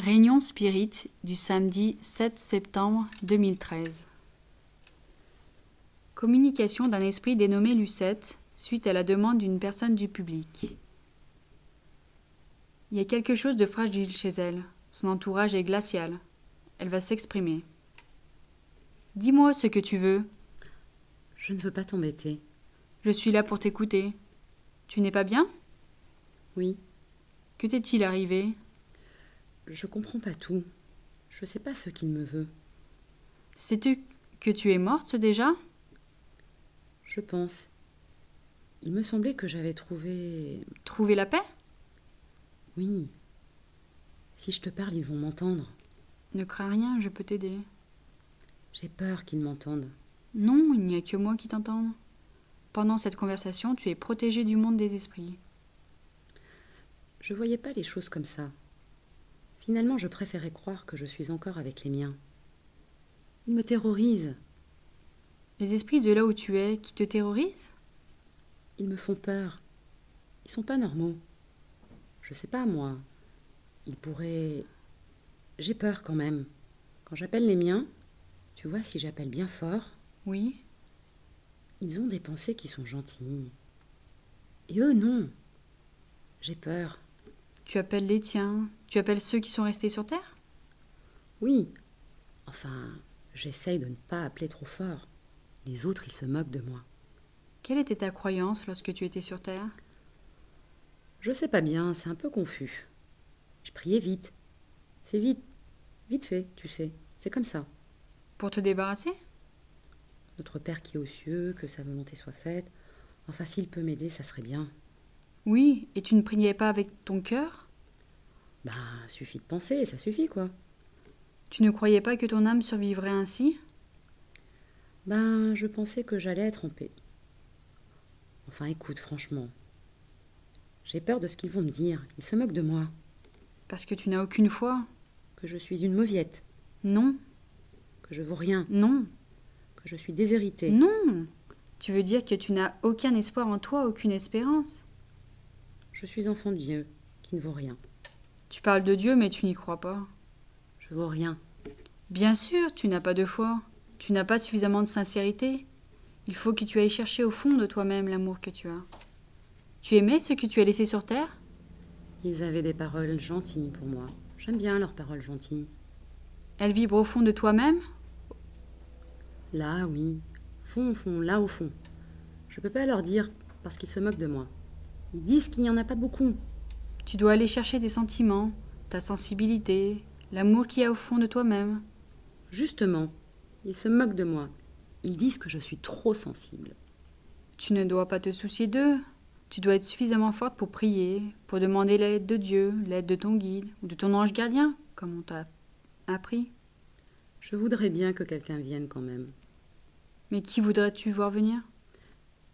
Réunion spirit du samedi 7 septembre 2013. Communication d'un esprit dénommé Lucette suite à la demande d'une personne du public. Il y a quelque chose de fragile chez elle. Son entourage est glacial. Elle va s'exprimer. Dis-moi ce que tu veux. Je ne veux pas t'embêter. Je suis là pour t'écouter. Tu n'es pas bien ? Oui, Que t'est-il arrivé ? je comprends pas tout. Je sais pas ce qu'il me veut. Sais-tu que tu es morte déjà ? Je pense. Il me semblait que j'avais trouvé... Trouver la paix ? Oui. Si je te parle, ils vont m'entendre. Ne crains rien, je peux t'aider. J'ai peur qu'ils m'entendent. Non, il n'y a que moi qui t'entende. Pendant cette conversation, tu es protégé du monde des esprits. Je voyais pas les choses comme ça. Finalement, je préférais croire que je suis encore avec les miens. Ils me terrorisent. Les esprits de là où tu es qui te terrorisent ? Ils me font peur. Ils sont pas normaux. Je sais pas, moi. Ils pourraient... J'ai peur quand même. Quand j'appelle les miens, tu vois, si j'appelle bien fort, Oui. ils ont des pensées qui sont gentilles. Et eux, non. J'ai peur. Tu appelles les tiens. Tu appelles ceux qui sont restés sur Terre ? Oui. Enfin, j'essaye de ne pas appeler trop fort. Les autres, ils se moquent de moi. Quelle était ta croyance lorsque tu étais sur Terre ? Je sais pas bien, c'est un peu confus. Je priais vite. C'est vite. Vite fait, tu sais. C'est comme ça. Pour te débarrasser ? Notre Père qui est aux cieux, que sa volonté soit faite. Enfin, s'il peut m'aider, ça serait bien. Oui, et tu ne priais pas avec ton cœur ? Ben, suffit de penser, ça suffit, quoi. Tu ne croyais pas que ton âme survivrait ainsi ? Ben, je pensais que j'allais être en paix. Enfin, écoute, franchement. J'ai peur de ce qu'ils vont me dire. Ils se moquent de moi. Parce que tu n'as aucune foi ? Que je suis une mauviette. Non, Que je vaux rien. non, Que je suis déshéritée. non. Tu veux dire que tu n'as aucun espoir en toi, aucune espérance ? Je suis enfant de Dieu, qui ne vaut rien. Tu parles de Dieu, mais tu n'y crois pas. Je vaux rien. Bien sûr, tu n'as pas de foi. Tu n'as pas suffisamment de sincérité. Il faut que tu ailles chercher au fond de toi-même l'amour que tu as. Tu aimais ce que tu as laissé sur terre ? Ils avaient des paroles gentilles pour moi. J'aime bien leurs paroles gentilles. Elles vibrent au fond de toi-même ? Là, oui. Fond, là au fond. Je peux pas leur dire parce qu'ils se moquent de moi. Ils disent qu'il n'y en a pas beaucoup. Tu dois aller chercher tes sentiments, ta sensibilité, l'amour qu'il y a au fond de toi-même. Justement, ils se moquent de moi. Ils disent que je suis trop sensible. Tu ne dois pas te soucier d'eux. Tu dois être suffisamment forte pour prier, pour demander l'aide de Dieu, l'aide de ton guide ou de ton ange gardien, comme on t'a appris. Je voudrais bien que quelqu'un vienne quand même. Mais qui voudrais-tu voir venir ?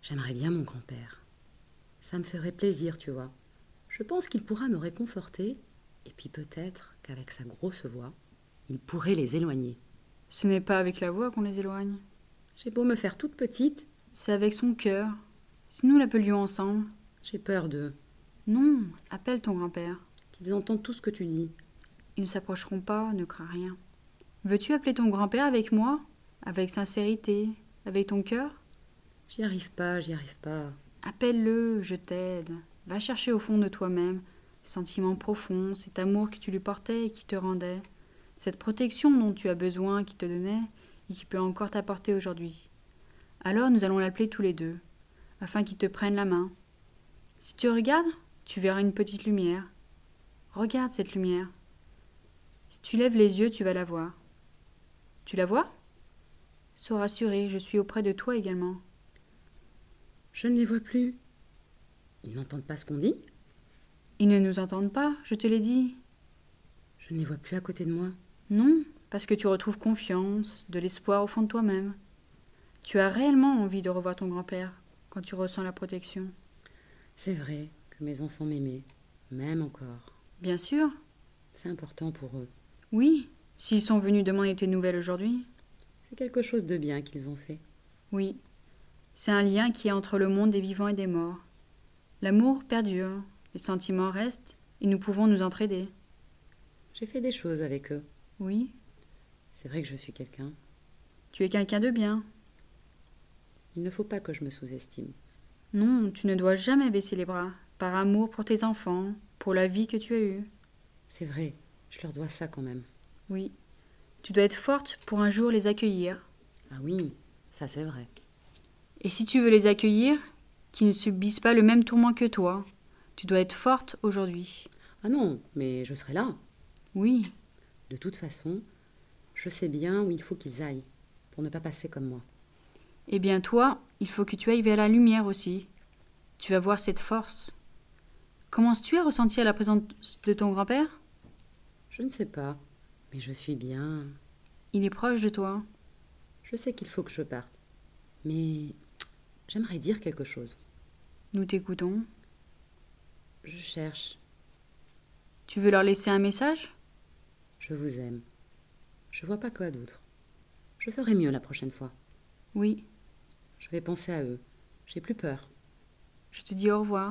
J'aimerais bien mon grand-père. Ça me ferait plaisir, tu vois. Je pense qu'il pourra me réconforter, et puis peut-être qu'avec sa grosse voix, il pourrait les éloigner. Ce n'est pas avec la voix qu'on les éloigne. J'ai beau me faire toute petite, C'est avec son cœur. Si nous l'appelions ensemble. j'ai peur d'eux, Non, appelle ton grand-père. qu'ils entendent tout ce que tu dis. Ils ne s'approcheront pas, ne crains rien. Veux-tu appeler ton grand-père avec moi ? Avec sincérité, avec ton cœur ? J'y arrive pas, j'y arrive pas. Appelle-le, je t'aide. Va chercher au fond de toi-même ces sentiments profonds, cet amour que tu lui portais et qui te rendait, cette protection dont tu as besoin, qui te donnait et qui peut encore t'apporter aujourd'hui. Alors nous allons l'appeler tous les deux, afin qu'il te prenne la main. Si tu regardes, tu verras une petite lumière. Regarde cette lumière. Si tu lèves les yeux, tu vas la voir. Tu la vois ? Sois rassuré, je suis auprès de toi également. Je ne les vois plus. Ils n'entendent pas ce qu'on dit. Ils ne nous entendent pas, je te l'ai dit. Je ne les vois plus à côté de moi. Non, parce que tu retrouves confiance, de l'espoir au fond de toi-même. Tu as réellement envie de revoir ton grand-père quand tu ressens la protection. C'est vrai que mes enfants m'aimaient, m'aiment encore. Bien sûr, C'est important pour eux. oui, s'ils sont venus demander tes nouvelles aujourd'hui. C'est quelque chose de bien qu'ils ont fait. Oui, c'est un lien qui est entre le monde des vivants et des morts. L'amour perdure, les sentiments restent et nous pouvons nous entraider. J'ai fait des choses avec eux. Oui, C'est vrai que je suis quelqu'un. tu es quelqu'un de bien. Il ne faut pas que je me sous-estime. Non, tu ne dois jamais baisser les bras, par amour pour tes enfants, pour la vie que tu as eue. C'est vrai, je leur dois ça quand même. Oui, tu dois être forte pour un jour les accueillir. Ah oui, ça c'est vrai. Et si tu veux les accueillir, qu'ils ne subissent pas le même tourment que toi, tu dois être forte aujourd'hui. Ah non, mais je serai là. Oui, De toute façon, je sais bien où il faut qu'ils aillent, pour ne pas passer comme moi. eh bien toi, il faut que tu ailles vers la lumière aussi. Tu vas voir cette force. Commences-tu à ressentir la présence de ton grand-père? Je ne sais pas, mais je suis bien. Il est proche de toi. Je sais qu'il faut que je parte. Mais j'aimerais dire quelque chose. Nous t'écoutons. Je cherche. Tu veux leur laisser un message? Je vous aime. Je vois pas quoi d'autre. Je ferai mieux la prochaine fois. Oui, Je vais penser à eux. J'ai plus peur. je te dis au revoir.